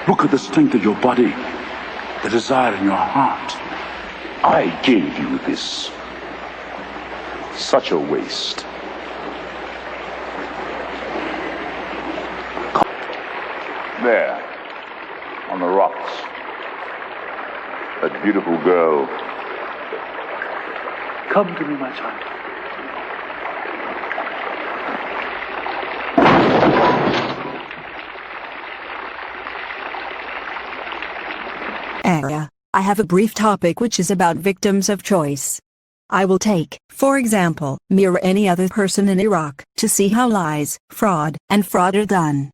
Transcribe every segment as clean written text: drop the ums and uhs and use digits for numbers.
Look at the strength of your body, the desire in your heart. I gave you this. Such a waste. There, on the rocks, that beautiful girl. Come to me, my child. Area. I have a brief topic which is about victims of choice. I will take, for example, me or any other person in Iraq, to see how lies, fraud are done.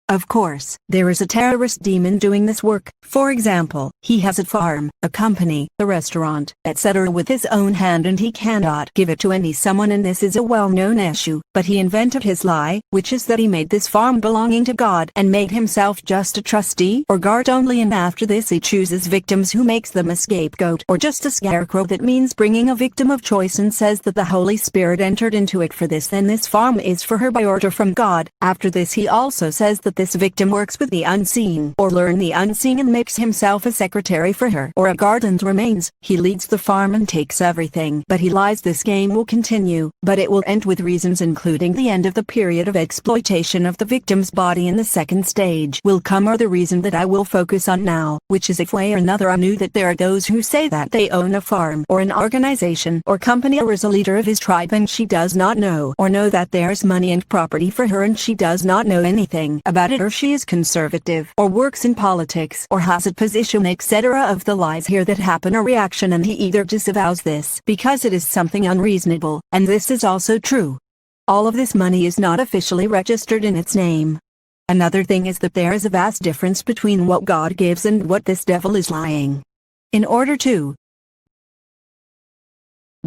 Of course, there is a terrorist demon doing this work. For example, he has a farm, a company, a restaurant, etc. with his own hand, and he cannot give it to someone, and this is a well-known issue. But he invented his lie, which is that he made this farm belonging to God and made himself just a trustee or guard only, and after this he chooses victims who makes them a scapegoat or just a scarecrow. That means bringing a victim of choice, and says that the Holy Spirit entered into it for this, then this farm is for her by order from God. After this he also says that this victim works with the unseen or learn the unseen and makes himself a secretary for her or a guard and remains. He leads the farm and takes everything. But he lies. This game will continue, but it will end with reasons, including the end of the period of exploitation of the victim's body. In the second stage will come, or the reason that I will focus on now, which is if way or another I knew that there are those who say that they own a farm or an organization or company or is a leader of his tribe, and she does not know or know that there's money and property for her, and she does not know anything about it, or she is conservative or works in politics or has a position, etc. Of the lies here that happen a reaction, and he either disavows this because it is something unreasonable, and this is also true. All of this money is not officially registered in its name. Another thing is that there is a vast difference between what God gives and what this devil is lying. In order to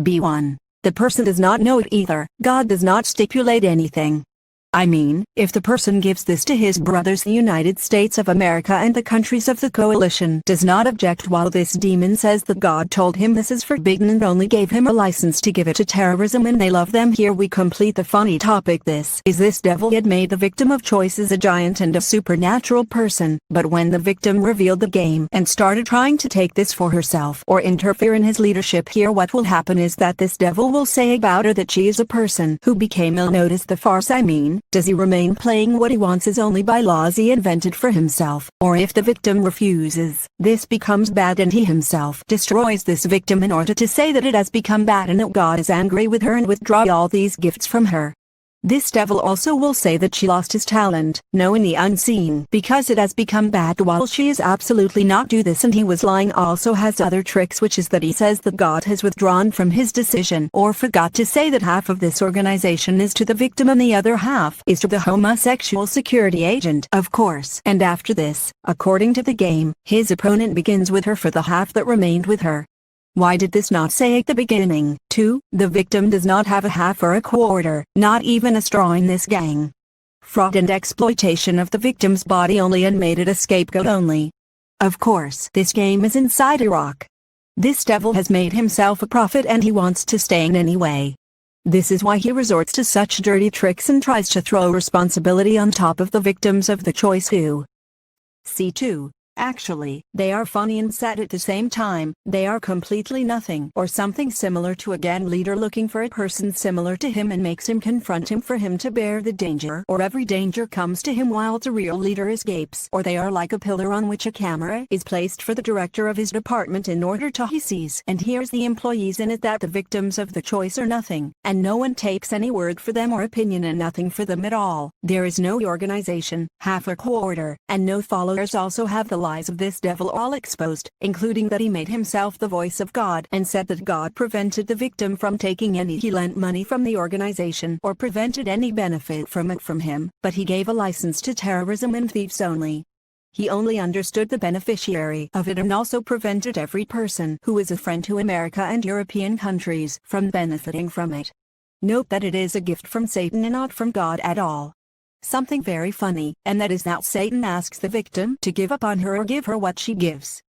be one, the person does not know it either. God does not stipulate anything. I mean, if the person gives this to his brothers, the United States of America and the countries of the coalition does not object, while this demon says that God told him this is forbidden and only gave him a license to give it to terrorism, and they love them. Here we complete the funny topic. This devil had made the victim of choice as a giant and a supernatural person, but when the victim revealed the game and started trying to take this for herself or interfere in his leadership, here what will happen is that this devil will say about her that she is a person who became ill. Notice the farce. I mean, does he remain playing what he wants is only by laws he invented for himself, or if the victim refuses, this becomes bad and he himself destroys this victim in order to say that it has become bad and that God is angry with her and withdraw all these gifts from her. This devil also will say that she lost his talent, knowing the unseen, because it has become bad, while she is absolutely not do this, and he was lying. Also has other tricks, which is that he says that God has withdrawn from his decision or forgot to say that half of this organization is to the victim and the other half is to the homosexual security agent, of course. And after this, according to the game, his opponent begins with her for the half that remained with her. Why did this not say at the beginning? 2. The victim does not have a half or a quarter, not even a straw in this gang. Fraud and exploitation of the victim's body only, and made it a scapegoat only. Of course, this game is inside Iraq. This devil has made himself a prophet and he wants to stay in any way. This is why he resorts to such dirty tricks and tries to throw responsibility on top of the victims of the choice who C2. Actually, they are funny and sad at the same time. They are completely nothing or something similar to a gang leader looking for a person similar to him and makes him confront him for him to bear the danger, or every danger comes to him while the real leader escapes. Or they are like a pillar on which a camera is placed for the director of his department in order to he sees and hears the employees in it that the victims of the choice are nothing, and no one takes any word for them or opinion, and nothing for them at all. There is no organization, half or quarter, and no followers. Also have the lies of this devil all exposed, including that he made himself the voice of God and said that God prevented the victim from taking any. He lent money from the organization or prevented any benefit from it from him, but he gave a license to terrorism and thieves only. He only understood the beneficiary of it and also prevented every person who is a friend to America and European countries from benefiting from it. Note that it is a gift from Satan and not from God at all. Something very funny, and that is that Satan asks the victim to give up on her or give her what she gives.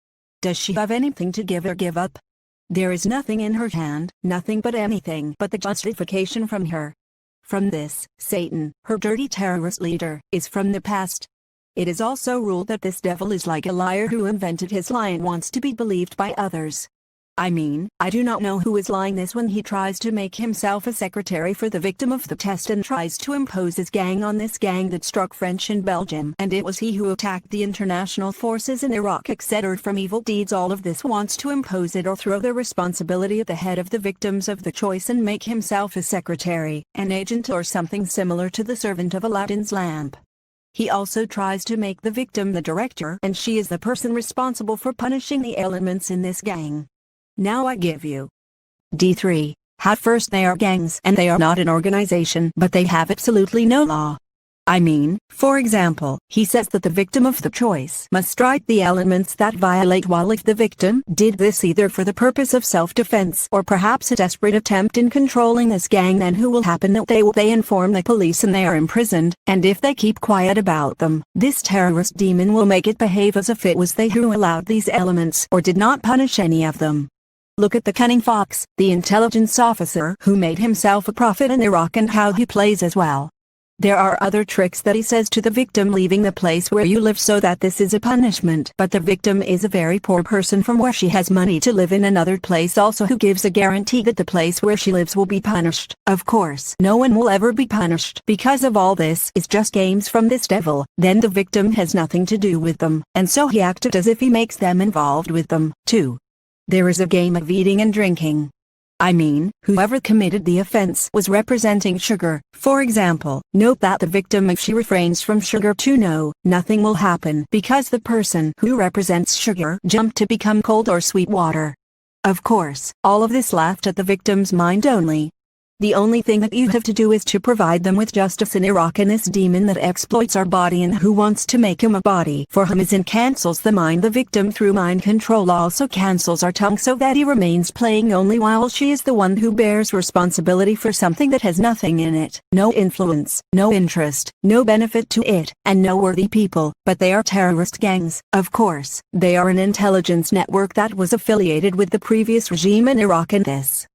Does she have anything to give or give up? There is nothing in her hand, nothing but anything but the justification from her. From this, Satan, her dirty terrorist leader, is from the past. It is also ruled that this devil is like a liar who invented his lie and wants to be believed by others. I mean, I do not know who is lying this when he tries to make himself a secretary for the victim of the test and tries to impose his gang on this gang that struck French in Belgium, and it was he who attacked the international forces in Iraq, etc. From evil deeds. All of this wants to impose it or throw the responsibility at the head of the victims of the choice and make himself a secretary, an agent, or something similar to the servant of Aladdin's lamp. He also tries to make the victim the director, and she is the person responsible for punishing the elements in this gang. Now I give you D3. How first they are gangs and they are not an organization, but they have absolutely no law. I mean, for example, he says that the victim of the choice must strike the elements that violate, while if the victim did this either for the purpose of self-defense or perhaps a desperate attempt in controlling this gang, then who will happen that they inform the police and they are imprisoned, and if they keep quiet about them, this terrorist demon will make it behave as if it was they who allowed these elements or did not punish any of them. Look at the cunning fox, the intelligence officer who made himself a prophet in Iraq, and how he plays as well. There are other tricks that he says to the victim, leaving the place where you live so that this is a punishment, but the victim is a very poor person from where she has money to live in another place also, who gives a guarantee that the place where she lives will be punished. Of course, no one will ever be punished because of all this is just games from this devil. Then the victim has nothing to do with them, and so he acted as if he makes them involved with them, too. There is a game of eating and drinking. I mean, whoever committed the offense was representing sugar. For example, note that the victim, if she refrains from sugar, nothing will happen because the person who represents sugar jumped to become cold or sweet water. Of course, all of this laughed at the victim's mind only. The only thing that you have to do is to provide them with justice in Iraq, and this demon that exploits our body and who wants to make him a body for him is and cancels the mind. The victim through mind control also cancels our tongue so that he remains playing only while she is the one who bears responsibility for something that has nothing in it, no influence, no interest, no benefit to it, and no worthy people, but they are terrorist gangs. Of course, they are an intelligence network that was affiliated with the previous regime in Iraq, and this